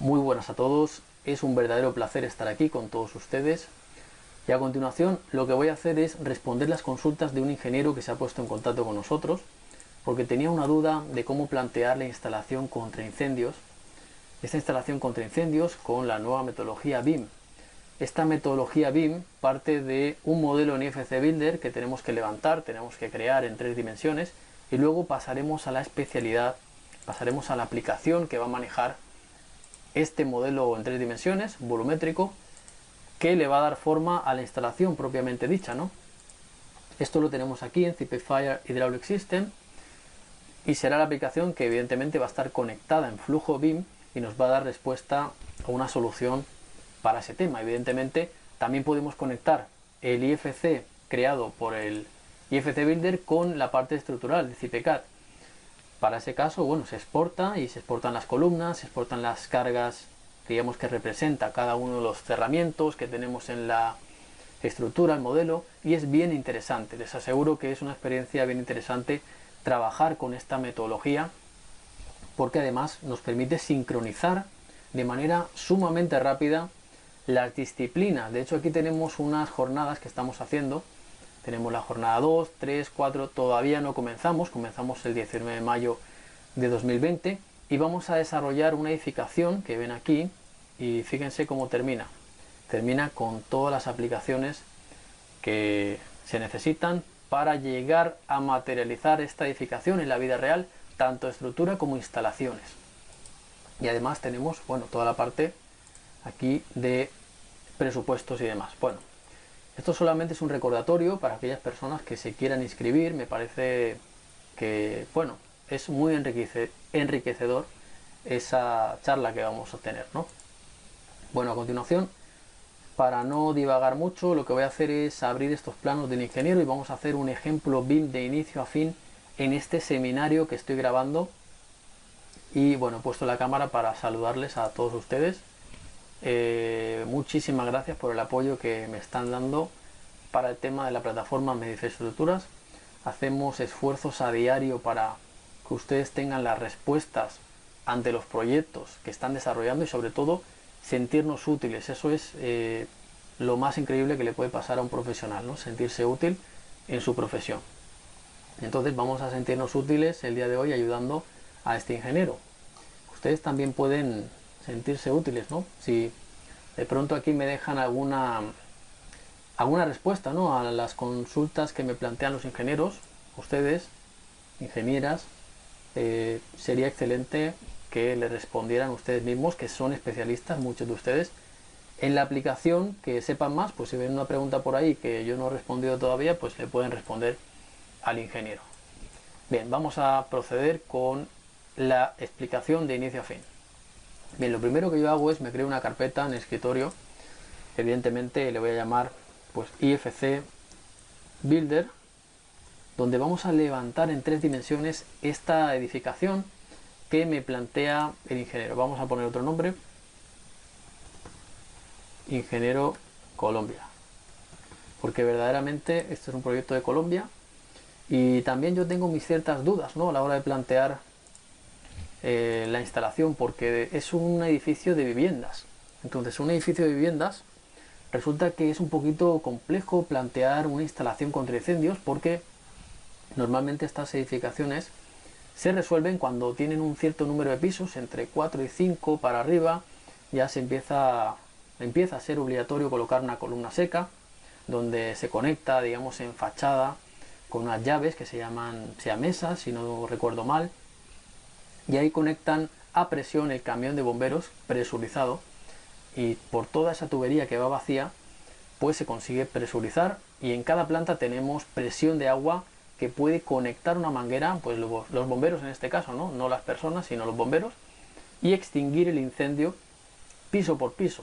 Muy buenas a todos, es un verdadero placer estar aquí con todos ustedes y a continuación lo que voy a hacer es responder las consultas de un ingeniero que se ha puesto en contacto con nosotros porque tenía una duda de cómo plantear la instalación contra incendios, esta instalación contra incendios con la nueva metodología BIM. Esta metodología BIM parte de un modelo en IFC Builder que tenemos que levantar, tenemos que crear en 3 dimensiones y luego pasaremos a la especialidad, pasaremos a la aplicación que va a manejar este modelo en 3 dimensiones, volumétrico, que le va a dar forma a la instalación propiamente dicha, ¿no? Esto lo tenemos aquí en CPFire Hydraulic System y será la aplicación que evidentemente va a estar conectada en flujo BIM y nos va a dar respuesta a una solución para ese tema. Evidentemente también podemos conectar el IFC creado por el IFC Builder con la parte estructural de CPCAD. Para ese caso, bueno, se exporta y se exportan las columnas, se exportan las cargas, digamos, que representa cada uno de los cerramientos que tenemos en la estructura, el modelo, y es bien interesante. Les aseguro que es una experiencia bien interesante trabajar con esta metodología porque además nos permite sincronizar de manera sumamente rápida las disciplinas. De hecho, aquí tenemos unas jornadas que estamos haciendo. Tenemos la jornada 2, 3, 4, todavía no comenzamos el 19 de mayo de 2020 y vamos a desarrollar una edificación que ven aquí y fíjense cómo termina. Termina con todas las aplicaciones que se necesitan para llegar a materializar esta edificación en la vida real, tanto estructura como instalaciones. Y además tenemos, bueno, toda la parte aquí de presupuestos y demás. Bueno, esto solamente es un recordatorio para aquellas personas que se quieran inscribir. Me parece que, bueno, es muy enriquecedor esa charla que vamos a tener, ¿no? Bueno, a continuación, para no divagar mucho, lo que voy a hacer es abrir estos planos del ingeniero y vamos a hacer un ejemplo BIM de inicio a fin en este seminario que estoy grabando. Y bueno, he puesto la cámara para saludarles a todos ustedes. Muchísimas gracias por el apoyo que me están dando para el tema de la plataforma Medife Estructuras. Hacemos esfuerzos a diario para que ustedes tengan las respuestas ante los proyectos que están desarrollando y sobre todo sentirnos útiles. Eso es lo más increíble que le puede pasar a un profesional, ¿no? Sentirse útil en su profesión. Entonces vamos a sentirnos útiles el día de hoy ayudando a este ingeniero. Ustedes también pueden sentirse útiles, ¿no? Si de pronto aquí me dejan alguna respuesta, ¿no?, a las consultas que me plantean los ingenieros, ustedes, ingenieras, sería excelente que le respondieran ustedes mismos, que son especialistas, muchos de ustedes, en la aplicación, que sepan más. Pues si ven una pregunta por ahí que yo no he respondido todavía, pues le pueden responder al ingeniero. Bien, vamos a proceder con la explicación de inicio a fin. Bien, lo primero que yo hago es me creo una carpeta en el escritorio. Evidentemente le voy a llamar pues IFC Builder, donde vamos a levantar en 3 dimensiones esta edificación que me plantea el ingeniero. Vamos a poner otro nombre, Ingeniero Colombia, porque verdaderamente este es un proyecto de Colombia y también yo tengo mis ciertas dudas, ¿no?, a la hora de plantear la instalación, porque es un edificio de viviendas. Entonces, un edificio de viviendas resulta que es un poquito complejo plantear una instalación contra incendios, porque normalmente estas edificaciones se resuelven cuando tienen un cierto número de pisos, entre 4 y 5 para arriba. Ya empieza a ser obligatorio colocar una columna seca donde se conecta, digamos, en fachada con unas llaves que se llaman siamesas, si no recuerdo mal, y ahí conectan a presión el camión de bomberos presurizado y por toda esa tubería que va vacía pues se consigue presurizar, y en cada planta tenemos presión de agua que puede conectar una manguera, pues los bomberos en este caso, no las personas sino los bomberos, y extinguir el incendio piso por piso.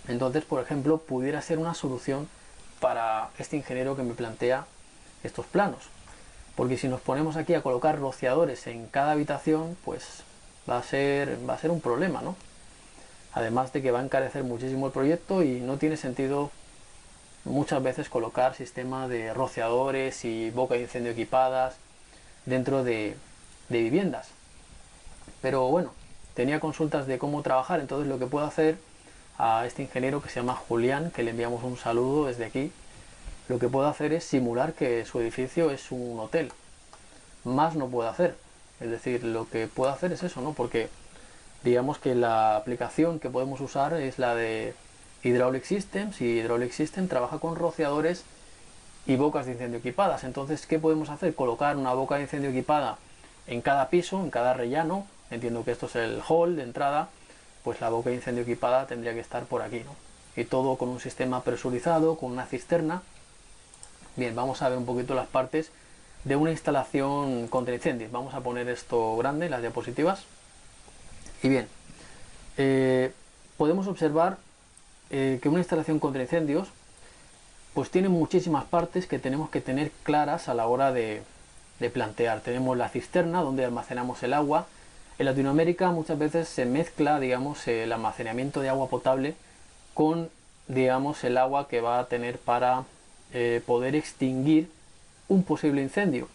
Entonces, por ejemplo, pudiera ser una solución para este ingeniero que me plantea estos planos, porque si nos ponemos aquí a colocar rociadores en cada habitación, pues va a ser un problema, ¿no? Además de que va a encarecer muchísimo el proyecto y no tiene sentido muchas veces colocar sistemas de rociadores y boca de incendio equipadas dentro de viviendas. Pero bueno, tenía consultas de cómo trabajar, entonces lo que puedo hacer a este ingeniero que se llama Julián, que le enviamos un saludo desde aquí, lo que puedo hacer es simular que su edificio es un hotel. Más no puedo hacer. Es decir, lo que puedo hacer es eso, ¿no? Porque digamos que la aplicación que podemos usar es la de Hydraulic Systems, y Hydraulic System trabaja con rociadores y bocas de incendio equipadas. Entonces, ¿qué podemos hacer? Colocar una boca de incendio equipada en cada piso, en cada rellano. Entiendo que esto es el hall de entrada, pues la boca de incendio equipada tendría que estar por aquí, ¿no? Y todo con un sistema presurizado, con una cisterna. Bien, vamos a ver un poquito las partes de una instalación contra incendios. Vamos a poner esto grande, las diapositivas. Y bien, podemos observar que una instalación contra incendios pues tiene muchísimas partes que tenemos que tener claras a la hora de plantear. Tenemos la cisterna donde almacenamos el agua. En Latinoamérica muchas veces se mezcla, digamos, el almacenamiento de agua potable con, digamos, el agua que va a tener para poder extinguir un posible incendio.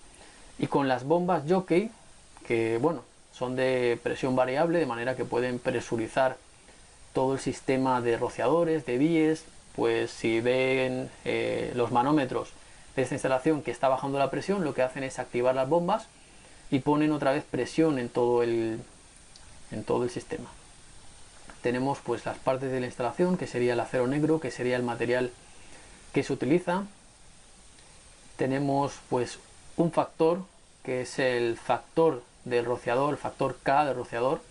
Y con las bombas Jockey, que bueno, son de presión variable, de manera que pueden presurizar todo el sistema de rociadores, de víes. Pues si ven los manómetros de esta instalación que está bajando la presión, lo que hacen es activar las bombas y ponen otra vez presión en todo el sistema. Tenemos pues las partes de la instalación, que sería el acero negro, que sería el material que se utiliza. Tenemos pues un factor, que es el factor del rociador, el factor K del rociador,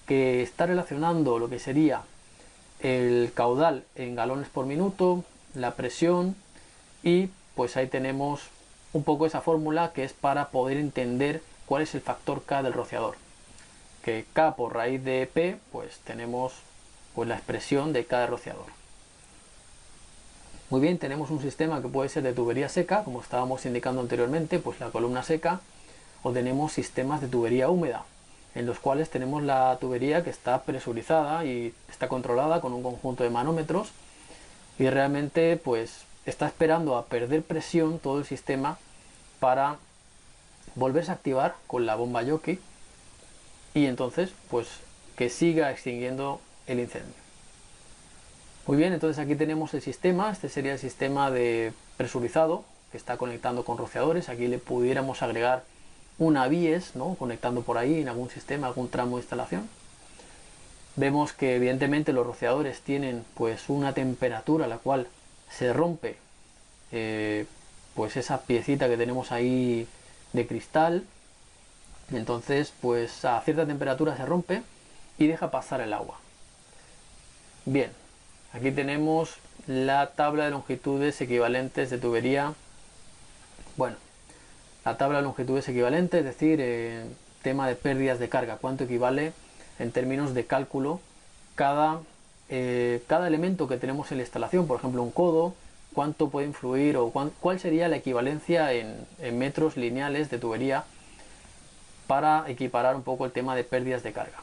que está relacionando lo que sería el caudal en galones por minuto, la presión, y pues ahí tenemos un poco esa fórmula que es para poder entender cuál es el factor K del rociador. Que K por raíz de P, pues tenemos pues la expresión de K de rociador. Muy bien, tenemos un sistema que puede ser de tubería seca, como estábamos indicando anteriormente, pues la columna seca, o tenemos sistemas de tubería húmeda, en los cuales tenemos la tubería que está presurizada y está controlada con un conjunto de manómetros, y realmente pues está esperando a perder presión todo el sistema para volverse a activar con la bomba Jockey y entonces pues que siga extinguiendo el incendio. Muy bien, entonces aquí tenemos el sistema. Este sería el sistema de presurizado que está conectando con rociadores. Aquí le pudiéramos agregar una bies, ¿no? Conectando por ahí en algún sistema, algún tramo de instalación. Vemos que evidentemente los rociadores tienen pues una temperatura a la cual se rompe pues esa piecita que tenemos ahí de cristal. Entonces pues a cierta temperatura se rompe y deja pasar el agua. Bien, aquí tenemos la tabla de longitudes equivalentes de tubería. Bueno, la tabla de longitudes equivalentes, es decir, tema de pérdidas de carga, cuánto equivale en términos de cálculo cada elemento que tenemos en la instalación. Por ejemplo, un codo, cuánto puede influir o cuál sería la equivalencia en metros lineales de tubería para equiparar un poco el tema de pérdidas de carga.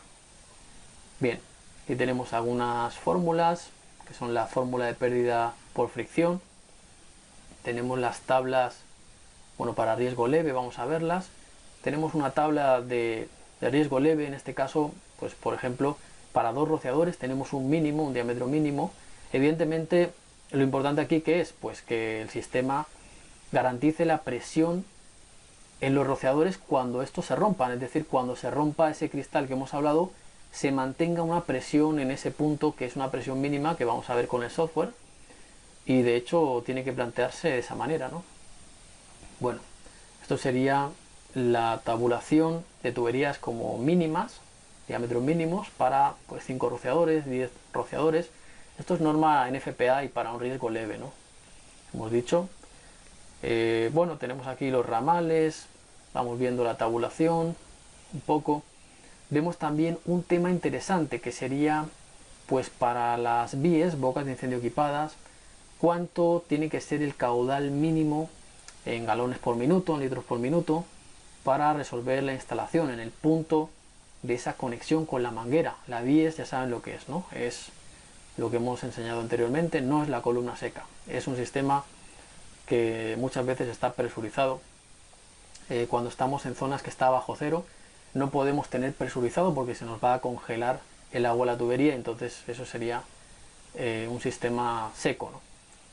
Bien, aquí tenemos algunas fórmulas, que son la fórmula de pérdida por fricción. Tenemos las tablas, bueno, para riesgo leve, vamos a verlas. Tenemos una tabla de riesgo leve, en este caso, pues por ejemplo, para dos rociadores tenemos un mínimo, un diámetro mínimo. Evidentemente, lo importante aquí que es, pues que el sistema garantice la presión en los rociadores cuando estos se rompan, es decir, cuando se rompa ese cristal que hemos hablado, se mantenga una presión en ese punto, que es una presión mínima que vamos a ver con el software, y de hecho tiene que plantearse de esa manera, ¿no? Bueno, esto sería la tabulación de tuberías como mínimas, diámetros mínimos para pues 5 rociadores, 10 rociadores. Esto es norma NFPA y para un riesgo leve, ¿no? Hemos dicho. Bueno, tenemos aquí los ramales, vamos viendo la tabulación un poco. Vemos también un tema interesante que sería pues para las vías, bocas de incendio equipadas, cuánto tiene que ser el caudal mínimo en galones por minuto, en litros por minuto, para resolver la instalación en el punto de esa conexión con la manguera. La bies ya saben lo que es, ¿no? Es lo que hemos enseñado anteriormente, no es la columna seca, es un sistema que muchas veces está presurizado cuando estamos en zonas que está bajo cero. no podemos tener presurizado porque se nos va a congelar el agua a la tubería, entonces eso sería un sistema seco, ¿no?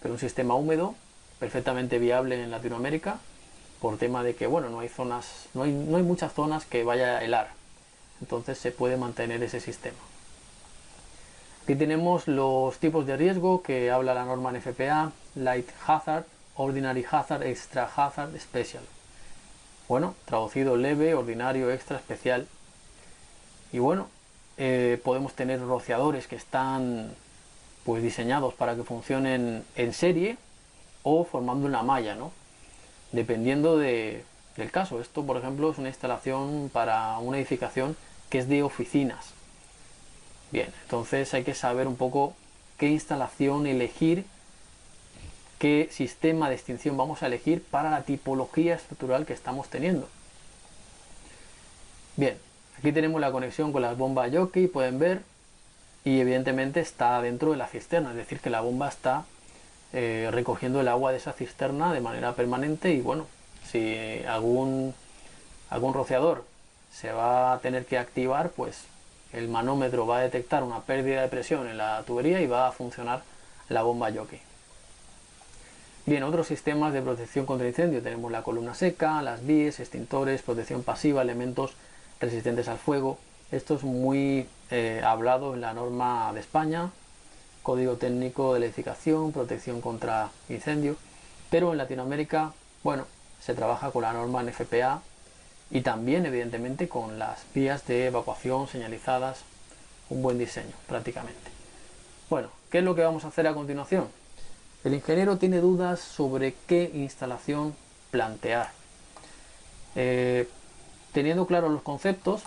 Pero un sistema húmedo perfectamente viable en Latinoamérica por tema de que, bueno, no hay muchas zonas que vaya a helar, entonces se puede mantener ese sistema. Aquí tenemos los tipos de riesgo que habla la norma NFPA: Light Hazard, Ordinary Hazard, Extra Hazard, Special. Bueno, traducido: leve, ordinario, extra, especial. Y bueno, podemos tener rociadores que están pues diseñados para que funcionen en serie o formando una malla, ¿no? Dependiendo del caso. Esto, por ejemplo, es una instalación para una edificación que es de oficinas. Bien, entonces hay que saber un poco qué instalación elegir, qué sistema de extinción vamos a elegir para la tipología estructural que estamos teniendo. Bien, aquí tenemos la conexión con las bombas jockey, pueden ver, y evidentemente está dentro de la cisterna, es decir, que la bomba está recogiendo el agua de esa cisterna de manera permanente. Y bueno, si algún rociador se va a tener que activar, pues el manómetro va a detectar una pérdida de presión en la tubería y va a funcionar la bomba jockey. Bien, otros sistemas de protección contra incendio: tenemos la columna seca, las BIES, extintores, protección pasiva, elementos resistentes al fuego. Esto es muy hablado en la norma de España, Código Técnico de la Edificación, protección contra incendio, pero en Latinoamérica, bueno, se trabaja con la norma NFPA y también evidentemente con las vías de evacuación señalizadas. Un buen diseño prácticamente. Bueno, ¿qué es lo que vamos a hacer a continuación? El ingeniero tiene dudas sobre qué instalación plantear. Teniendo claros los conceptos,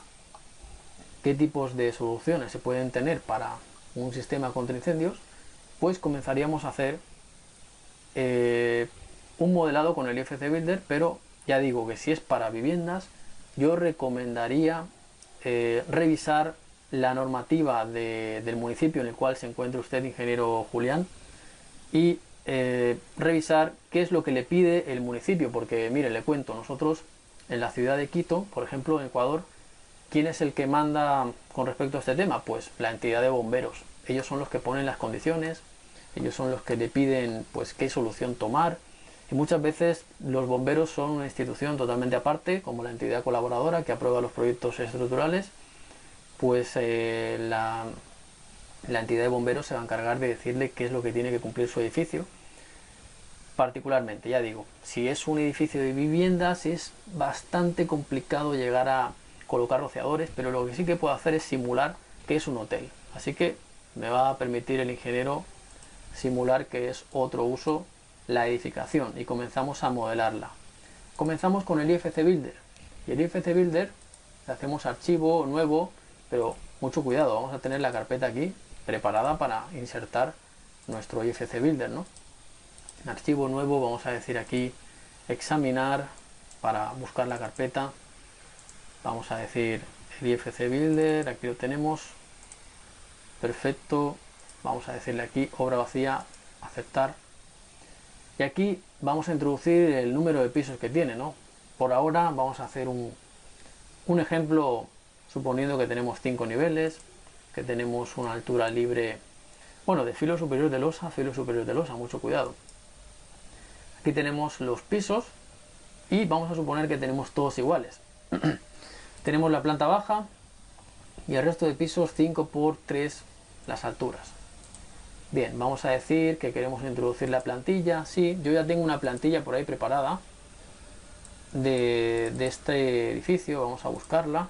qué tipos de soluciones se pueden tener para un sistema contra incendios, pues comenzaríamos a hacer un modelado con el IFC Builder. Pero ya digo que si es para viviendas, yo recomendaría revisar la normativa del municipio en el cual se encuentre usted, ingeniero Julián, y revisar qué es lo que le pide el municipio, porque mire, le cuento, nosotros en la ciudad de Quito, por ejemplo, en Ecuador, ¿quién es el que manda con respecto a este tema? Pues la entidad de bomberos. Ellos son los que ponen las condiciones, ellos son los que le piden pues qué solución tomar, y muchas veces los bomberos son una institución totalmente aparte, como la entidad colaboradora que aprueba los proyectos estructurales. Pues la entidad de bomberos se va a encargar de decirle qué es lo que tiene que cumplir su edificio. Particularmente, ya digo, si es un edificio de viviendas es bastante complicado llegar a colocar rociadores, pero lo que sí que puedo hacer es simular que es un hotel. Así que me va a permitir el ingeniero simular que es otro uso la edificación y comenzamos a modelarla. Comenzamos con el IFC Builder, y el IFC Builder le hacemos archivo nuevo, pero mucho cuidado, vamos a tener la carpeta aquí preparada para insertar nuestro IFC Builder, ¿no? En archivo nuevo vamos a decir aquí examinar para buscar la carpeta. Vamos a decir el IFC Builder, aquí lo tenemos, perfecto. Vamos a decirle aquí obra vacía, aceptar, y aquí vamos a introducir el número de pisos que tiene, ¿no? Por ahora vamos a hacer un ejemplo suponiendo que tenemos 5 niveles, que tenemos una altura libre, bueno, de filo superior de losa a filo superior de losa, mucho cuidado. Aquí tenemos los pisos y vamos a suponer que tenemos todos iguales. Tenemos la planta baja y el resto de pisos 5 por 3 las alturas. Bien, vamos a decir que queremos introducir la plantilla. Sí, yo ya tengo una plantilla por ahí preparada de este edificio. Vamos a buscarla.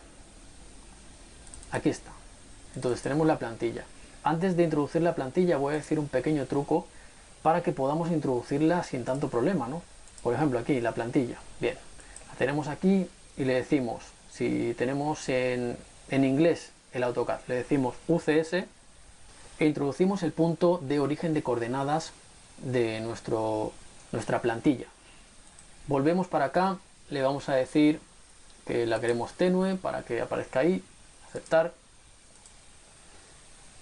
Aquí está. Entonces tenemos la plantilla. Antes de introducir la plantilla voy a decir un pequeño truco para que podamos introducirla sin tanto problema, ¿no? Por ejemplo, aquí la plantilla. Bien, la tenemos aquí y le decimos, si tenemos en inglés el AutoCAD, le decimos UCS e introducimos el punto de origen de coordenadas de nuestra plantilla. Volvemos para acá, le vamos a decir que la queremos tenue para que aparezca ahí, aceptar.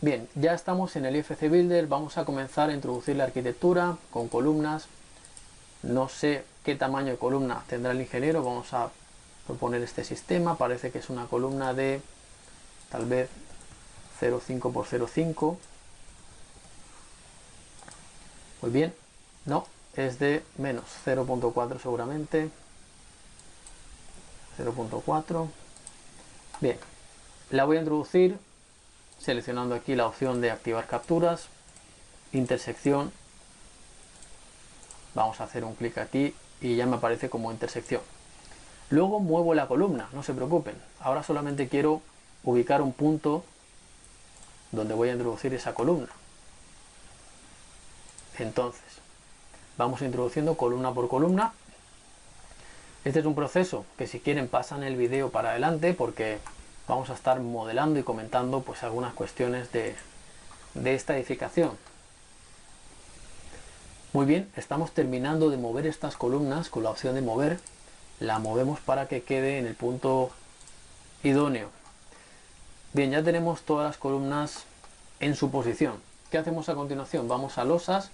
Bien, ya estamos en el IFC Builder, vamos a comenzar a introducir la arquitectura con columnas. No sé qué tamaño de columna tendrá el ingeniero, vamos a proponer este sistema. Parece que es una columna de tal vez 0,5 por 0,5. Muy bien, no, es de menos 0,4 seguramente. 0,4. Bien, la voy a introducir seleccionando aquí la opción de activar capturas, intersección. Vamos a hacer un clic aquí y ya me aparece como intersección. Luego muevo la columna, no se preocupen. Ahora solamente quiero ubicar un punto donde voy a introducir esa columna. Entonces, vamos introduciendo columna por columna. Este es un proceso que, si quieren, pasan el vídeo para adelante, porque vamos a estar modelando y comentando pues algunas cuestiones de esta edificación. Muy bien, estamos terminando de mover estas columnas con la opción de mover. La movemos para que quede en el punto idóneo. Bien, ya tenemos todas las columnas en su posición. ¿Qué hacemos a continuación? Vamos a losas,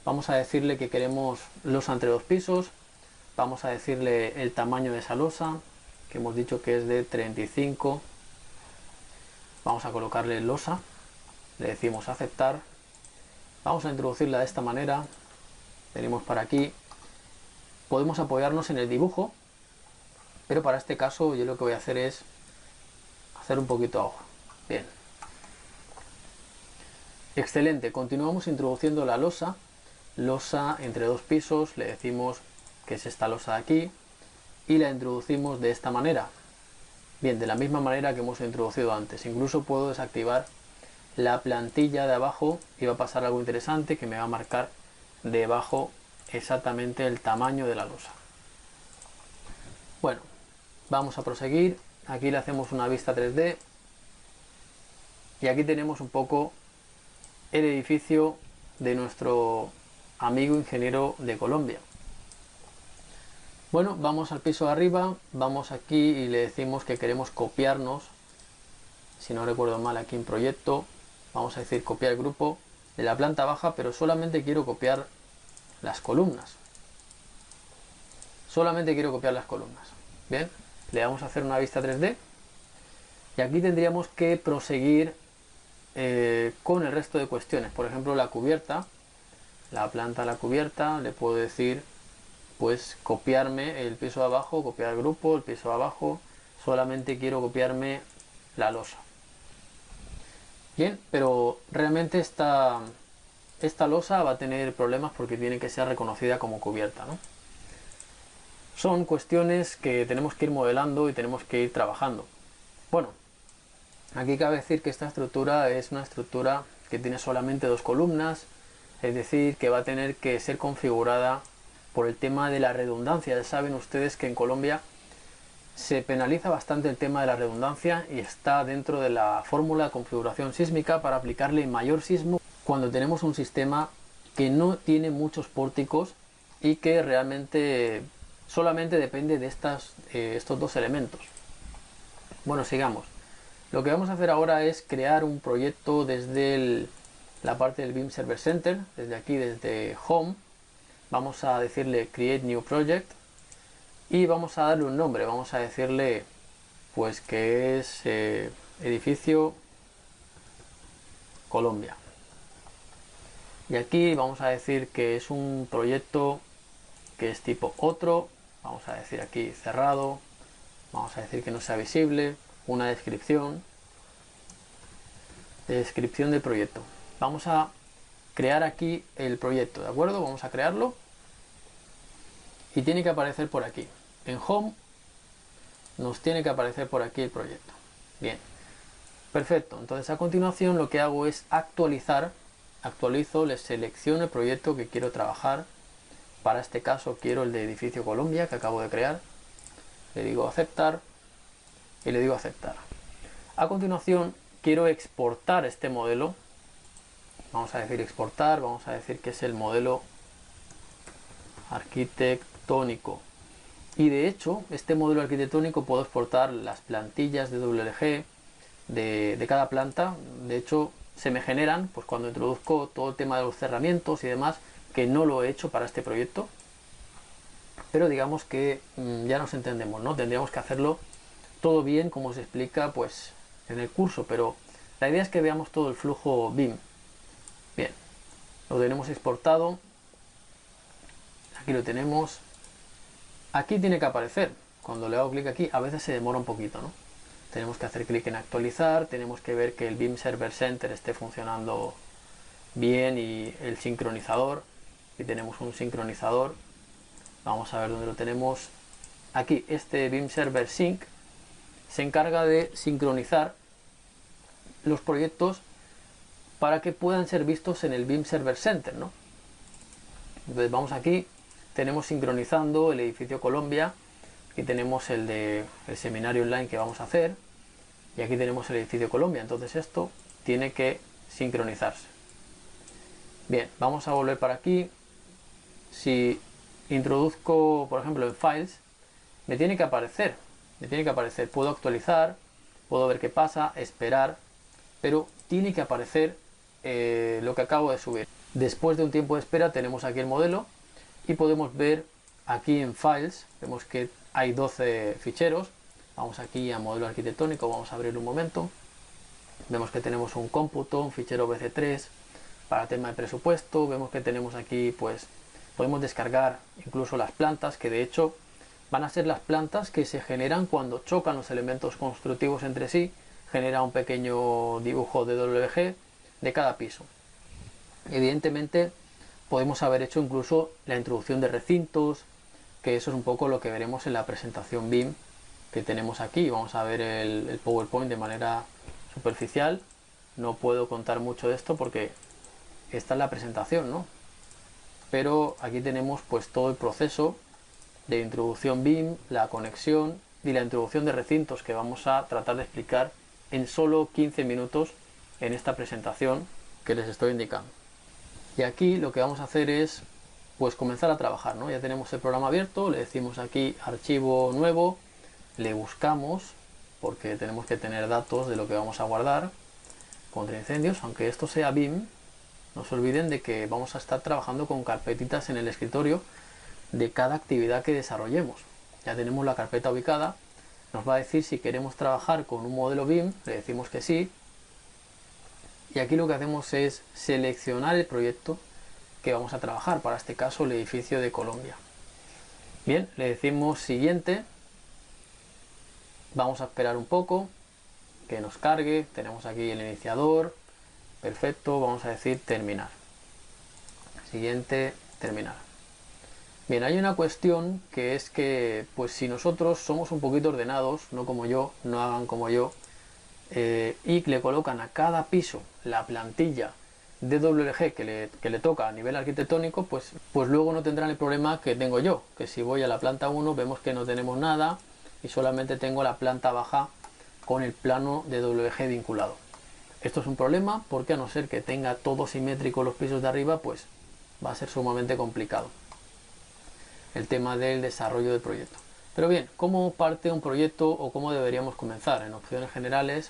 vamos a decirle que queremos losa entre 2 pisos, vamos a decirle el tamaño de esa losa, que hemos dicho que es de 35. Vamos a colocarle losa, le decimos aceptar, vamos a introducirla de esta manera, venimos para aquí, podemos apoyarnos en el dibujo, pero para este caso yo lo que voy a hacer es hacer un poquito agua. Bien, excelente. Continuamos introduciendo la losa entre 2 pisos, le decimos que es esta losa de aquí y la introducimos de esta manera. Bien, de la misma manera que hemos introducido antes. Incluso puedo desactivar la plantilla de abajo y va a pasar algo interesante, que me va a marcar debajo exactamente el tamaño de la losa. Bueno, vamos a proseguir. Aquí le hacemos una vista 3D y aquí tenemos un poco el edificio de nuestro amigo ingeniero de Colombia. Bueno, vamos al piso de arriba, vamos aquí y le decimos que queremos copiarnos, si no recuerdo mal, aquí en proyecto, vamos a decir copiar grupo de la planta baja, pero solamente quiero copiar las columnas. Solamente quiero copiar las columnas. Bien, le vamos a hacer una vista 3D y aquí tendríamos que proseguir con el resto de cuestiones. Por ejemplo, la cubierta, la planta de la cubierta, le puedo decir pues copiarme el piso de abajo, copiar el grupo, el piso de abajo, solamente quiero copiarme la losa. Bien, pero realmente esta losa va a tener problemas porque tiene que ser reconocida como cubierta, ¿no? Son cuestiones que tenemos que ir modelando y tenemos que ir trabajando. Bueno, aquí cabe decir que esta estructura es una estructura que tiene solamente 2 columnas, es decir, que va a tener que ser configurada por el tema de la redundancia. Ya saben ustedes que en Colombia se penaliza bastante el tema de la redundancia y está dentro de la fórmula de configuración sísmica para aplicarle mayor sismo cuando tenemos un sistema que no tiene muchos pórticos y que realmente solamente depende de estos 2 elementos. Bueno, sigamos. Lo que vamos a hacer ahora es crear un proyecto desde la parte del BIM Server Center, desde aquí, desde Home. Vamos a decirle Create New Project y vamos a darle un nombre. Vamos a decirle pues que es Edificio Colombia. Y aquí vamos a decir que es un proyecto que es tipo otro. Vamos a decir aquí cerrado. Vamos a decir que no sea visible. Una descripción. Descripción del proyecto. Vamos a crear aquí el proyecto, ¿de acuerdo? Vamos a crearlo. Y tiene que aparecer por aquí. En Home nos tiene que aparecer por aquí el proyecto. Bien. Perfecto. Entonces a continuación lo que hago es actualizar. Actualizo, le selecciono el proyecto que quiero trabajar. Para este caso quiero el de Edificio Colombia que acabo de crear. Le digo aceptar y le digo aceptar. A continuación quiero exportar este modelo. Vamos a decir exportar, vamos a decir que es el modelo arquitectónico. Y de hecho, este modelo arquitectónico puedo exportar las plantillas de WLG de cada planta. De hecho, se me generan pues cuando introduzco todo el tema de los cerramientos y demás, que no lo he hecho para este proyecto. pero digamos que ya nos entendemos, ¿no? Tendríamos que hacerlo todo bien como se explica pues en el curso, pero la idea es que veamos todo el flujo BIM. Bien, lo tenemos exportado, aquí lo tenemos, aquí tiene que aparecer, cuando le hago clic aquí a veces se demora un poquito, ¿no? Tenemos que hacer clic en actualizar, tenemos que ver que el BIM Server Center esté funcionando bien y el sincronizador, aquí tenemos un sincronizador, vamos a ver dónde lo tenemos, aquí este BIM Server Sync se encarga de sincronizar los proyectos para que puedan ser vistos en el BIM Server Center, ¿no? Entonces vamos aquí, tenemos sincronizando el edificio Colombia, aquí tenemos el seminario online que vamos a hacer y aquí tenemos el edificio Colombia, entonces esto tiene que sincronizarse. Bien, vamos a volver para aquí. Si introduzco, por ejemplo, en Files, me tiene que aparecer, puedo actualizar, puedo ver qué pasa, esperar, pero tiene que aparecer lo que acabo de subir. Después de un tiempo de espera tenemos aquí el modelo y podemos ver aquí en Files, vemos que hay 12 ficheros. Vamos aquí a modelo arquitectónico, vamos a abrir un momento. Vemos que tenemos un cómputo, un fichero BC3 para tema de presupuesto. Vemos que tenemos aquí, pues, podemos descargar incluso las plantas, que de hecho van a ser las plantas que se generan cuando chocan los elementos constructivos entre sí. Genera un pequeño dibujo de WG de cada piso. Evidentemente podemos haber hecho incluso la introducción de recintos, que eso es un poco lo que veremos en la presentación BIM que tenemos aquí. Vamos a ver el PowerPoint de manera superficial, no puedo contar mucho de esto porque esta es la presentación, ¿no? Pero aquí tenemos pues todo el proceso de introducción BIM, la conexión y la introducción de recintos que vamos a tratar de explicar en solo 15 minutos en esta presentación que les estoy indicando. Y aquí lo que vamos a hacer es pues comenzar a trabajar, ¿no? Ya tenemos el programa abierto, le decimos aquí archivo nuevo, le buscamos porque tenemos que tener datos de lo que vamos a guardar contra incendios. Aunque esto sea BIM, no se olviden de que vamos a estar trabajando con carpetitas en el escritorio de cada actividad que desarrollemos. Ya tenemos la carpeta ubicada, nos va a decir si queremos trabajar con un modelo BIM, le decimos que sí, y aquí lo que hacemos es seleccionar el proyecto que vamos a trabajar, para este caso el edificio de Colombia. Bien, le decimos siguiente, vamos a esperar un poco que nos cargue, tenemos aquí el iniciador, perfecto, vamos a decir terminar. Siguiente, terminar. Bien, hay una cuestión que es que pues si nosotros somos un poquito ordenados, no como yo, no hagan como yo, y le colocan a cada piso la plantilla de WG que le toca a nivel arquitectónico, pues luego no tendrán el problema que tengo yo, que si voy a la planta 1 vemos que no tenemos nada y solamente tengo la planta baja con el plano de WG vinculado. Esto es un problema porque a no ser que tenga todo simétrico los pisos de arriba, pues va a ser sumamente complicado el tema del desarrollo del proyecto. Pero bien, ¿cómo parte un proyecto o cómo deberíamos comenzar? En opciones generales,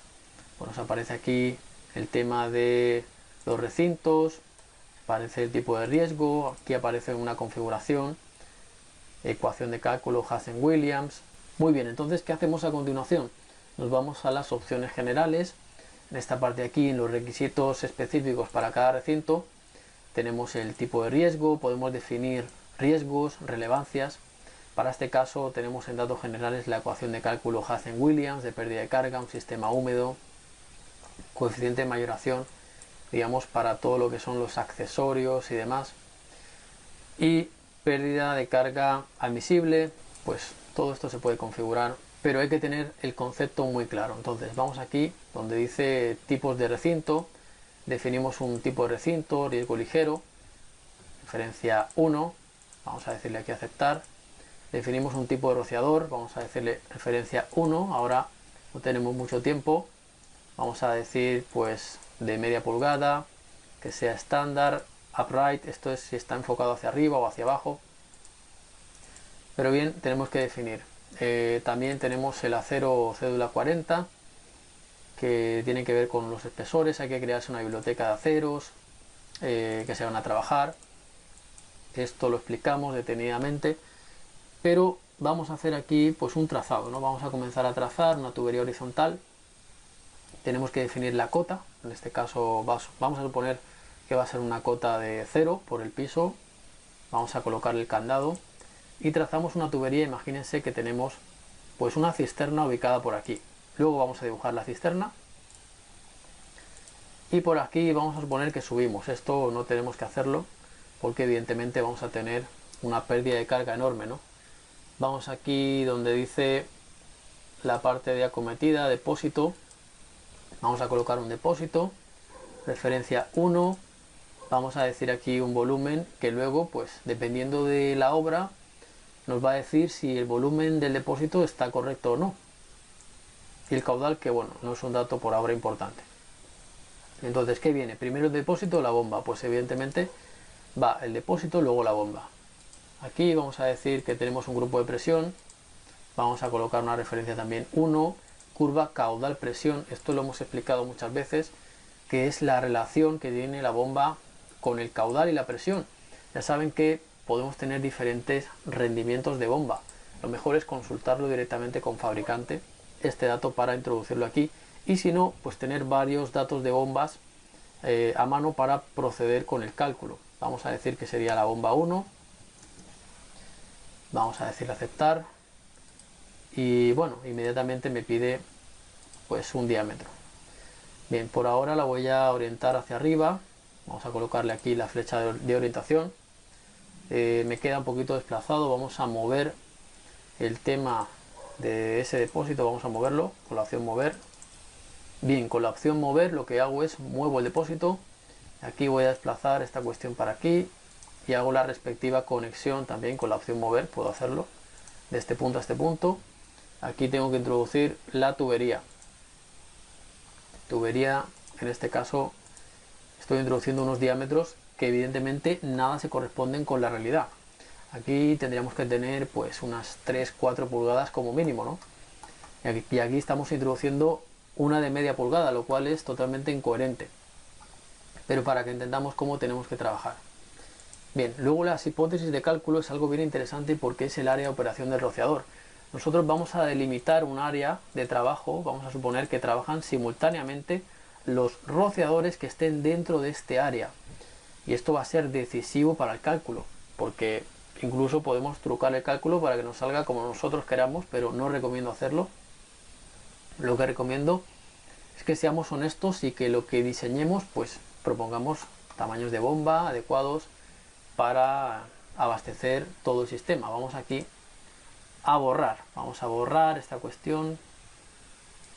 pues nos aparece aquí el tema de los recintos, aparece el tipo de riesgo, aquí aparece una configuración, ecuación de cálculo Hazen-Williams. Muy bien, entonces, ¿qué hacemos a continuación? Nos vamos a las opciones generales. En esta parte de aquí, en los requisitos específicos para cada recinto, tenemos el tipo de riesgo, podemos definir riesgos, relevancias. Para este caso tenemos en datos generales la ecuación de cálculo Hazen-Williams de pérdida de carga, un sistema húmedo, coeficiente de mayoración, digamos, para todo lo que son los accesorios y demás, y pérdida de carga admisible. Pues todo esto se puede configurar, pero hay que tener el concepto muy claro. Entonces vamos aquí donde dice tipos de recinto, definimos un tipo de recinto, riesgo ligero, referencia 1, vamos a decirle aquí aceptar. Definimos un tipo de rociador, vamos a decirle referencia 1, ahora no tenemos mucho tiempo, vamos a decir pues de media pulgada, que sea estándar, upright, esto es si está enfocado hacia arriba o hacia abajo. Pero bien, tenemos que definir. También tenemos el acero cédula 40, que tiene que ver con los espesores, hay que crearse una biblioteca de aceros que se van a trabajar. Esto lo explicamos detenidamente pero vamos a hacer aquí pues un trazado, ¿no? Vamos a comenzar a trazar una tubería horizontal. Tenemos que definir la cota, en este caso vamos a suponer que va a ser una cota de 0 por el piso. Vamos a colocar el candado y trazamos una tubería. Imagínense que tenemos pues una cisterna ubicada por aquí. Luego vamos a dibujar la cisterna y por aquí vamos a suponer que subimos. Esto no tenemos que hacerlo porque evidentemente vamos a tener una pérdida de carga enorme, ¿no? Vamos aquí donde dice la parte de acometida, depósito. Vamos a colocar un depósito, referencia 1. Vamos a decir aquí un volumen que luego, pues dependiendo de la obra, nos va a decir si el volumen del depósito está correcto o no. Y el caudal, que bueno, no es un dato por ahora importante. Entonces, ¿qué viene? Primero el depósito o la bomba. Pues evidentemente va el depósito, luego la bomba. Aquí vamos a decir que tenemos un grupo de presión. Vamos a colocar una referencia también 1. Curva caudal-presión. Esto lo hemos explicado muchas veces, que es la relación que tiene la bomba con el caudal y la presión. Ya saben que podemos tener diferentes rendimientos de bomba. Lo mejor es consultarlo directamente con fabricante, este dato, para introducirlo aquí. Y si no, pues tener varios datos de bombas a mano para proceder con el cálculo. Vamos a decir que sería la bomba 1. Vamos a decir aceptar. Y bueno, inmediatamente me pide pues un diámetro. Bien, por ahora la voy a orientar hacia arriba. Vamos a colocarle aquí la flecha de orientación. Me queda un poquito desplazado. Vamos a mover el tema de ese depósito. Vamos a moverlo con la opción mover. Bien, con la opción mover lo que hago es muevo el depósito. Aquí voy a desplazar esta cuestión para aquí y hago la respectiva conexión también con la opción mover. Puedo hacerlo de este punto a este punto. Aquí tengo que introducir la tubería. Tubería, en este caso estoy introduciendo unos diámetros que evidentemente nada se corresponden con la realidad. Aquí tendríamos que tener pues unas 3-4 pulgadas como mínimo, ¿no? Y aquí estamos introduciendo una de media pulgada, lo cual es totalmente incoherente. Pero para que entendamos cómo tenemos que trabajar. Bien, luego las hipótesis de cálculo es algo bien interesante porque es el área de operación del rociador. Nosotros vamos a delimitar un área de trabajo, vamos a suponer que trabajan simultáneamente los rociadores que estén dentro de este área. Y esto va a ser decisivo para el cálculo, porque incluso podemos trucar el cálculo para que nos salga como nosotros queramos, pero no recomiendo hacerlo. Lo que recomiendo es que seamos honestos y que lo que diseñemos, pues propongamos tamaños de bomba adecuados para abastecer todo el sistema. Vamos aquí a borrar. Vamos a borrar esta cuestión,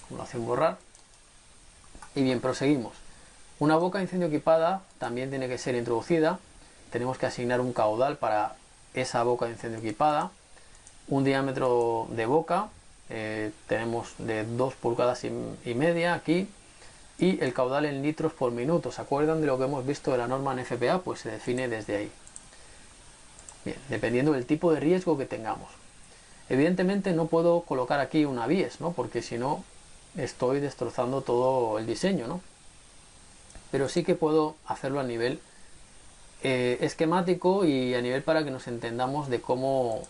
como lo hacen borrar. Y bien, proseguimos. Una boca de incendio equipada también tiene que ser introducida. Tenemos que asignar un caudal para esa boca de incendio equipada. Un diámetro de boca. Tenemos de 2 pulgadas y media aquí. Y el caudal en litros por minuto. ¿Se acuerdan de lo que hemos visto de la norma en FPA? Pues se define desde ahí. Bien, dependiendo del tipo de riesgo que tengamos. Evidentemente no puedo colocar aquí una bies, ¿no? Porque si no estoy destrozando todo el diseño, ¿no? Pero sí que puedo hacerlo a nivel esquemático y a nivel para que nos entendamos de cómo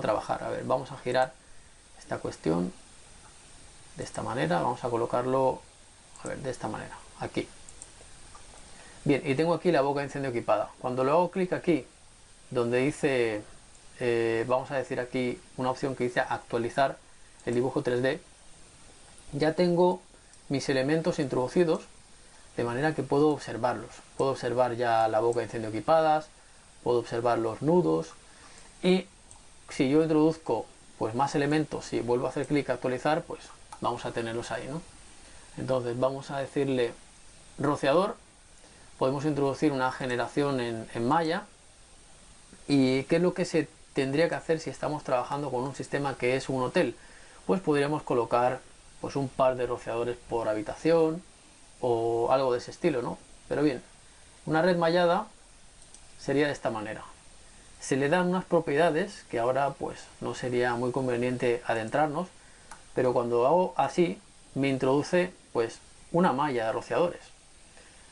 trabajar. A ver, vamos a girar esta cuestión de esta manera. Vamos a colocarlo, a ver, de esta manera, aquí. Bien, y tengo aquí la boca de incendio equipada. Cuando le hago clic aquí, donde dice... vamos a decir aquí una opción que dice actualizar el dibujo 3D, ya tengo mis elementos introducidos de manera que puedo observarlos. Puedo observar ya la boca de incendio equipadas, puedo observar los nudos y si yo introduzco pues más elementos y vuelvo a hacer clic a actualizar, pues vamos a tenerlos ahí, ¿no? Entonces vamos a decirle rociador, podemos introducir una generación en malla. ¿Y qué es lo que se tendría que hacer si estamos trabajando con un sistema que es un hotel? Pues podríamos colocar pues un par de rociadores por habitación o algo de ese estilo, ¿no? Pero bien, una red mallada sería de esta manera. Se le dan unas propiedades que ahora pues no sería muy conveniente adentrarnos, pero cuando hago así me introduce pues una malla de rociadores.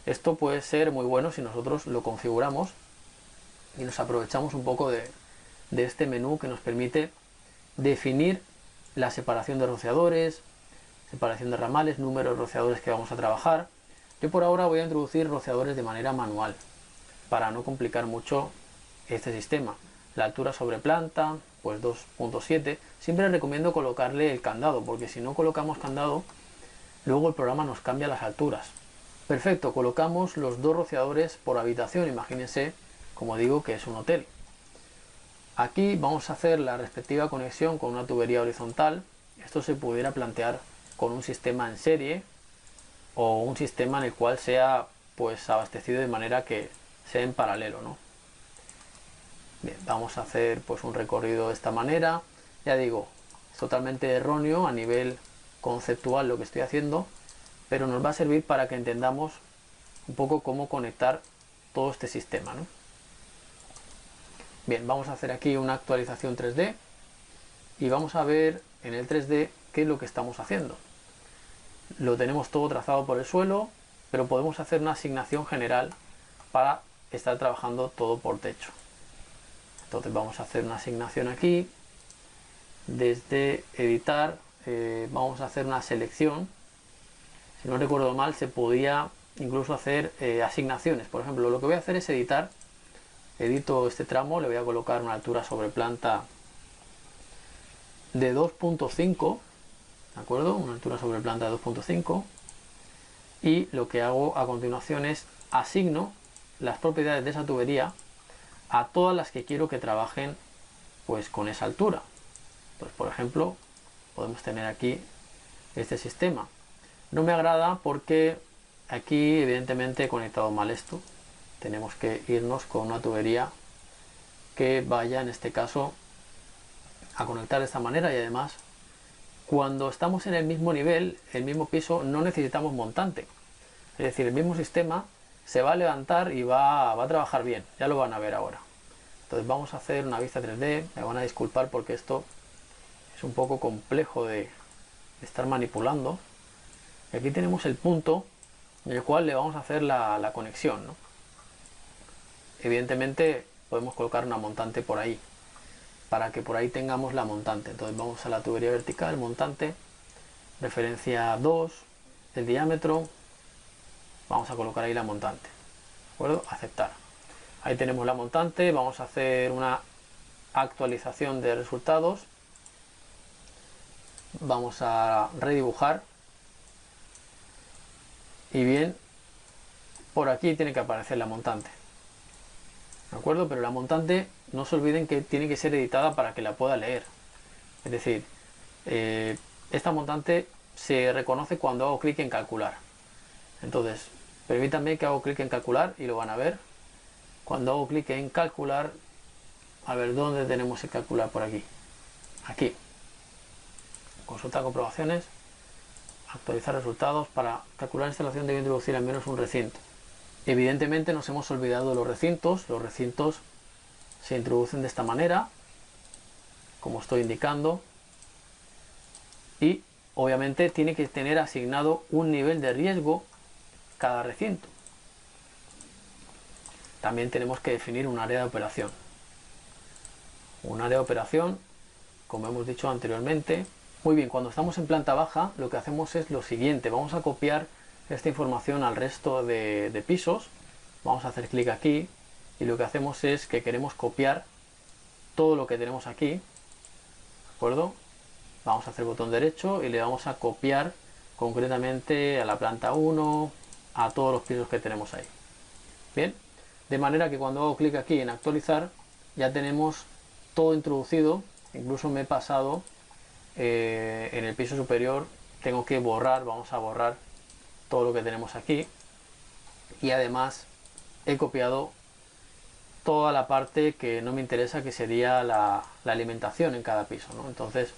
Esto puede ser muy bueno si nosotros lo configuramos y nos aprovechamos un poco de de este menú que nos permite definir la separación de rociadores, separación de ramales, número de rociadores que vamos a trabajar. Yo por ahora voy a introducir rociadores de manera manual para no complicar mucho este sistema. La altura sobre planta, pues 2.7. Siempre recomiendo colocarle el candado, porque si no colocamos candado, luego el programa nos cambia las alturas. Perfecto, colocamos los 2 rociadores por habitación. Imagínense, como digo, que es un hotel. Aquí vamos a hacer la respectiva conexión con una tubería horizontal. Esto se pudiera plantear con un sistema en serie o un sistema en el cual sea pues abastecido de manera que sea en paralelo, ¿no? Bien, vamos a hacer pues un recorrido de esta manera. Ya digo, es totalmente erróneo a nivel conceptual lo que estoy haciendo, pero nos va a servir para que entendamos un poco cómo conectar todo este sistema, ¿no? Bien, vamos a hacer aquí una actualización 3D y vamos a ver en el 3D qué es lo que estamos haciendo. Lo tenemos todo trazado por el suelo, pero podemos hacer una asignación general para estar trabajando todo por techo. Entonces vamos a hacer una asignación aquí. Desde editar vamos a hacer una selección. Si no recuerdo mal, se podía incluso hacer asignaciones. Por ejemplo, lo que voy a hacer es editar. Edito este tramo, le voy a colocar una altura sobre planta de 2.5, ¿de acuerdo? Una altura sobre planta de 2.5. Y lo que hago a continuación es asigno las propiedades de esa tubería a todas las que quiero que trabajen pues con esa altura. Pues por ejemplo, podemos tener aquí este sistema. No me agrada porque aquí evidentemente he conectado mal esto. Tenemos que irnos con una tubería que vaya en este caso a conectar de esta manera, y además cuando estamos en el mismo nivel, el mismo piso, no necesitamos montante. Es decir, el mismo sistema se va a levantar y va a trabajar bien. Ya lo van a ver ahora. Entonces vamos a hacer una vista 3D. Me van a disculpar porque esto es un poco complejo de estar manipulando. Y aquí tenemos el punto en el cual le vamos a hacer la conexión, ¿no? Evidentemente podemos colocar una montante por ahí, para que por ahí tengamos la montante. Entonces vamos a la tubería vertical, montante, referencia 2, el diámetro, vamos a colocar ahí la montante, ¿de acuerdo? Aceptar. Ahí tenemos la montante, vamos a hacer una actualización de resultados, vamos a redibujar y bien, por aquí tiene que aparecer la montante, ¿de acuerdo? Pero la montante, no se olviden que tiene que ser editada para que la pueda leer. Es decir, esta montante se reconoce cuando hago clic en calcular. Entonces, permítanme que hago clic en calcular y lo van a ver. Cuando hago clic en calcular, a ver dónde tenemos el calcular por aquí. Aquí. Consulta comprobaciones. Actualizar resultados. Para calcular instalación debe introducir al menos un recinto. Evidentemente nos hemos olvidado de los recintos. Los recintos se introducen de esta manera, como estoy indicando, y obviamente tiene que tener asignado un nivel de riesgo cada recinto. También tenemos que definir un área de operación. Un área de operación, como hemos dicho anteriormente. Muy bien, cuando estamos en planta baja, lo que hacemos es lo siguiente. Vamos a copiar esta información al resto de pisos. Vamos a hacer clic aquí y lo que hacemos es que queremos copiar todo lo que tenemos aquí, ¿de acuerdo? Vamos a hacer botón derecho y le vamos a copiar concretamente a la planta 1, a todos los pisos que tenemos ahí. Bien, de manera que cuando hago clic aquí en actualizar, ya tenemos todo introducido. Incluso me he pasado en el piso superior, tengo que borrar, vamos a borrar todo lo que tenemos aquí, y además he copiado toda la parte que no me interesa, que sería la alimentación en cada piso, ¿no? Entonces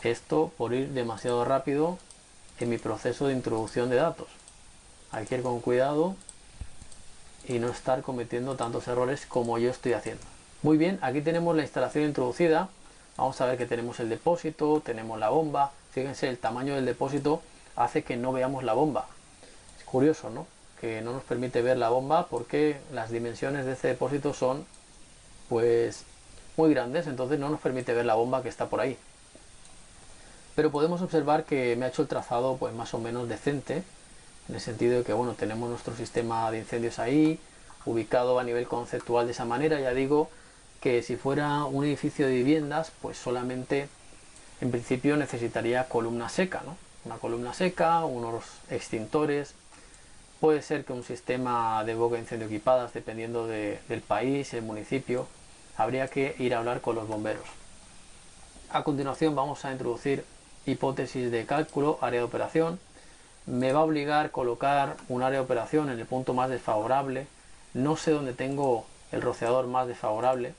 esto, por ir demasiado rápido en mi proceso de introducción de datos, hay que ir con cuidado y no estar cometiendo tantos errores como yo estoy haciendo. Muy bien, aquí tenemos la instalación introducida. Vamos a ver que tenemos el depósito, tenemos la bomba. Fíjense, el tamaño del depósito hace que no veamos la bomba. Es curioso, ¿no? Que no nos permite ver la bomba porque las dimensiones de este depósito son pues muy grandes, entonces no nos permite ver la bomba que está por ahí. Pero podemos observar que me ha hecho el trazado pues más o menos decente, en el sentido de que bueno, tenemos nuestro sistema de incendios ahí, ubicado a nivel conceptual de esa manera. Ya digo que si fuera un edificio de viviendas, pues solamente en principio necesitaría columna seca, ¿no? Una columna seca, unos extintores. Puede ser que un sistema de boca de incendio equipadas, dependiendo del país, el municipio, habría que ir a hablar con los bomberos. A continuación vamos a introducir hipótesis de cálculo, área de operación. Me va a obligar a colocar un área de operación en el punto más desfavorable. No sé dónde tengo el rociador más desfavorable,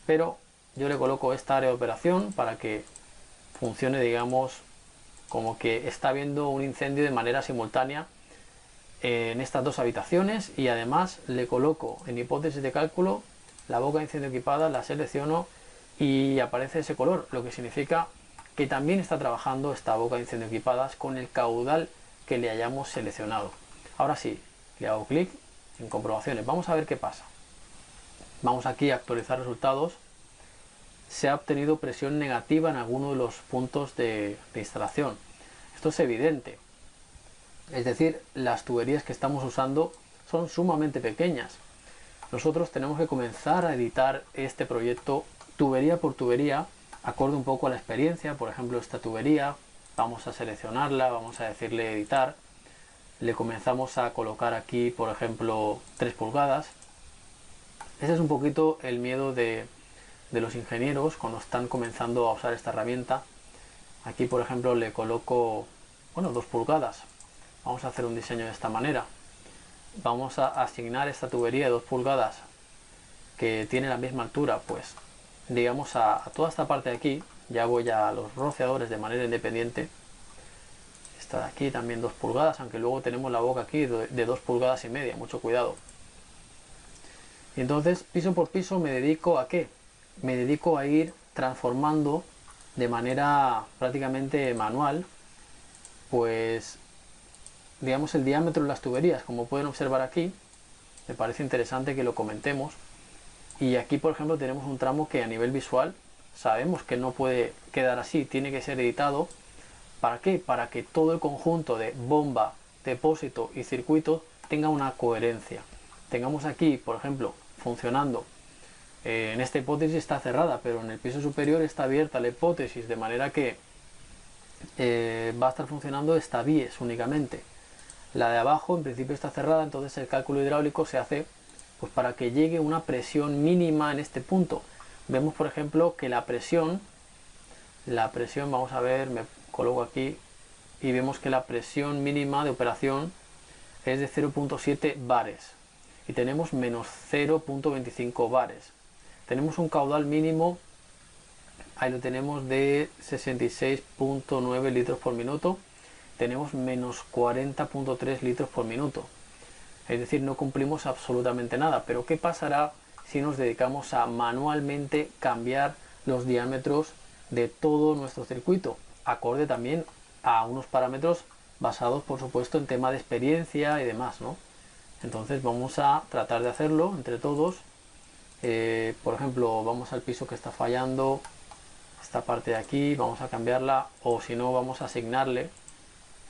pero yo le coloco esta área de operación para que funcione, digamos, como que está habiendo un incendio de manera simultánea en estas dos habitaciones, y además le coloco en hipótesis de cálculo la boca de incendio equipada, la selecciono y aparece ese color, lo que significa que también está trabajando esta boca de incendio equipadas con el caudal que le hayamos seleccionado. Ahora sí, le hago clic en comprobaciones, vamos a ver qué pasa. Vamos aquí a actualizar resultados. Se ha obtenido presión negativa en alguno de los puntos de instalación. Esto es evidente. Es decir, las tuberías que estamos usando son sumamente pequeñas. Nosotros tenemos que comenzar a editar este proyecto tubería por tubería, acorde un poco a la experiencia. Por ejemplo, esta tubería, vamos a seleccionarla, vamos a decirle editar. Le comenzamos a colocar aquí, por ejemplo, 3 pulgadas. Ese es un poquito el miedo de los ingenieros cuando están comenzando a usar esta herramienta. Aquí, por ejemplo, le coloco, bueno, 2 pulgadas. Vamos a hacer un diseño de esta manera. Vamos a asignar esta tubería de 2 pulgadas que tiene la misma altura, pues digamos a toda esta parte de aquí. Ya voy a los rociadores de manera independiente. Esta de aquí también 2 pulgadas, aunque luego tenemos la boca aquí de 2 pulgadas y media, mucho cuidado. Y entonces piso por piso me dedico a ¿qué? Me dedico a ir transformando de manera prácticamente manual, pues digamos el diámetro de las tuberías. Como pueden observar aquí, me parece interesante que lo comentemos. Y aquí, por ejemplo, tenemos un tramo que a nivel visual sabemos que no puede quedar así, tiene que ser editado. ¿Para qué? Para que todo el conjunto de bomba, depósito y circuito tenga una coherencia. Tengamos aquí, por ejemplo, funcionando, en esta hipótesis está cerrada, pero en el piso superior está abierta la hipótesis, de manera que va a estar funcionando esta bies únicamente. La de abajo en principio está cerrada, entonces el cálculo hidráulico se hace pues para que llegue una presión mínima en este punto. Vemos, por ejemplo, que la presión, vamos a ver, me coloco aquí y vemos que la presión mínima de operación es de 0.7 bares y tenemos menos 0.25 bares. Tenemos un caudal mínimo, ahí lo tenemos, de 66.9 litros por minuto. Tenemos menos 40.3 litros por minuto. Es decir, no cumplimos absolutamente nada. Pero ¿qué pasará si nos dedicamos a manualmente cambiar los diámetros de todo nuestro circuito? Acorde también a unos parámetros basados, por supuesto, en tema de experiencia y demás, ¿no? Entonces vamos a tratar de hacerlo entre todos. Por ejemplo, vamos al piso que está fallando, esta parte de aquí, vamos a cambiarla, o si no, vamos a asignarle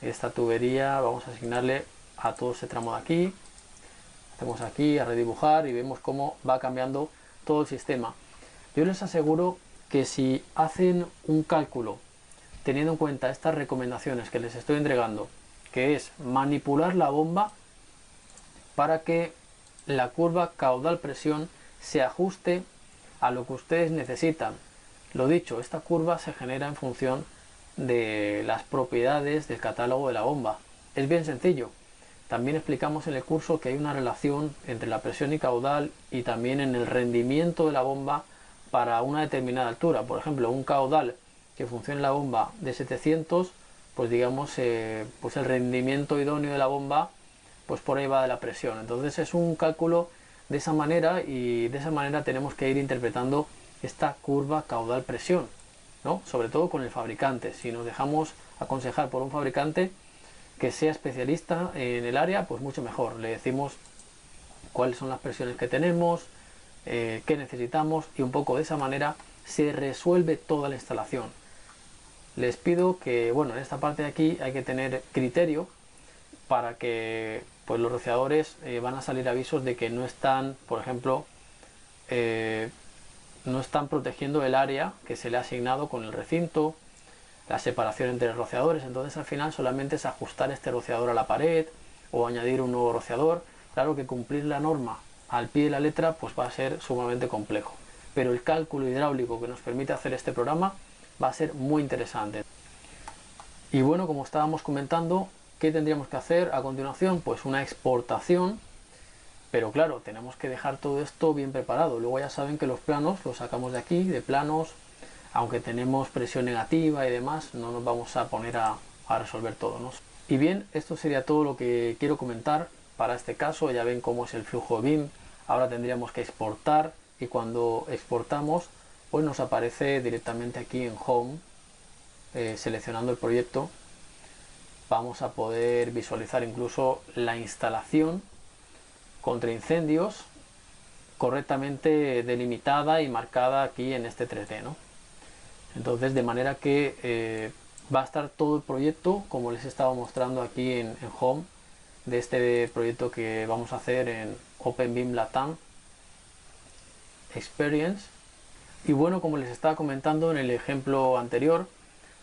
esta tubería, vamos a asignarle a todo ese tramo de aquí. Hacemos aquí a redibujar y vemos cómo va cambiando todo el sistema. Yo les aseguro que si hacen un cálculo teniendo en cuenta estas recomendaciones que les estoy entregando, que es manipular la bomba para que la curva caudal-presión se ajuste a lo que ustedes necesitan. Lo dicho, esta curva se genera en función de las propiedades del catálogo de la bomba. Es bien sencillo. También explicamos en el curso que hay una relación entre la presión y caudal y también en el rendimiento de la bomba para una determinada altura. Por ejemplo, un caudal que funcione la bomba de 700, pues digamos, pues el rendimiento idóneo de la bomba, pues por ahí va de la presión. Entonces es un cálculo de esa manera, y de esa manera tenemos que ir interpretando esta curva caudal-presión, ¿no? Sobre todo con el fabricante. Si nos dejamos aconsejar por un fabricante que sea especialista en el área, pues mucho mejor. Le decimos cuáles son las presiones que tenemos, qué necesitamos, y un poco de esa manera se resuelve toda la instalación. Les pido que, bueno, en esta parte de aquí hay que tener criterio para que pues los rociadores van a salir avisos de que no están, por ejemplo, no están protegiendo el área que se le ha asignado con el recinto, la separación entre rociadores. Entonces al final solamente es ajustar este rociador a la pared o añadir un nuevo rociador. Claro que cumplir la norma al pie de la letra pues va a ser sumamente complejo, pero el cálculo hidráulico que nos permite hacer este programa va a ser muy interesante. Y bueno, como estábamos comentando, ¿qué tendríamos que hacer a continuación? Pues una exportación, pero claro, tenemos que dejar todo esto bien preparado. Luego ya saben que los planos los sacamos de aquí, de planos, aunque tenemos presión negativa y demás, no nos vamos a poner a resolver todo, ¿no? Y bien, esto sería todo lo que quiero comentar para este caso. Ya ven cómo es el flujo BIM. Ahora tendríamos que exportar, y cuando exportamos pues nos aparece directamente aquí en Home, seleccionando el proyecto, vamos a poder visualizar incluso la instalación contra incendios correctamente delimitada y marcada aquí en este 3D, ¿no? Entonces, de manera que va a estar todo el proyecto como les estaba mostrando aquí en Home, de este proyecto que vamos a hacer en OpenBIM Latam Experience. Y bueno, como les estaba comentando en el ejemplo anterior,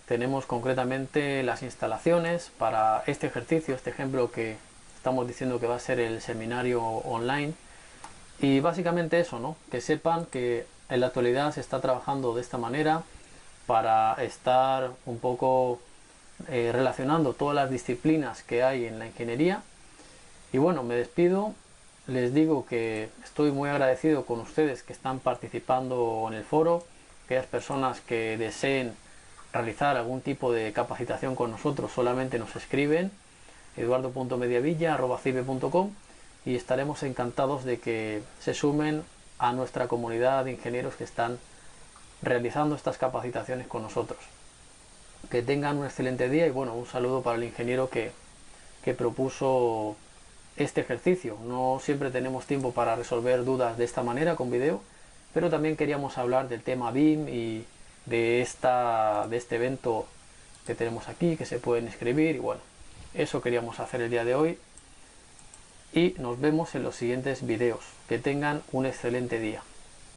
tenemos concretamente las instalaciones para este ejercicio, este ejemplo que estamos diciendo que va a ser el seminario online. Y básicamente eso, ¿no? Que sepan que en la actualidad se está trabajando de esta manera para estar un poco relacionando todas las disciplinas que hay en la ingeniería. Y bueno, me despido. Les digo que estoy muy agradecido con ustedes que están participando en el foro, aquellas personas que deseen realizar algún tipo de capacitación con nosotros solamente nos escriben eduardo.mediavilla@cibe.com y estaremos encantados de que se sumen a nuestra comunidad de ingenieros que están realizando estas capacitaciones con nosotros. Que tengan un excelente día, y bueno, un saludo para el ingeniero que propuso este ejercicio. No siempre tenemos tiempo para resolver dudas de esta manera con vídeo, pero también queríamos hablar del tema BIM y de este evento que tenemos aquí, que se pueden inscribir, y bueno, eso queríamos hacer el día de hoy, y nos vemos en los siguientes vídeos. Que tengan un excelente día.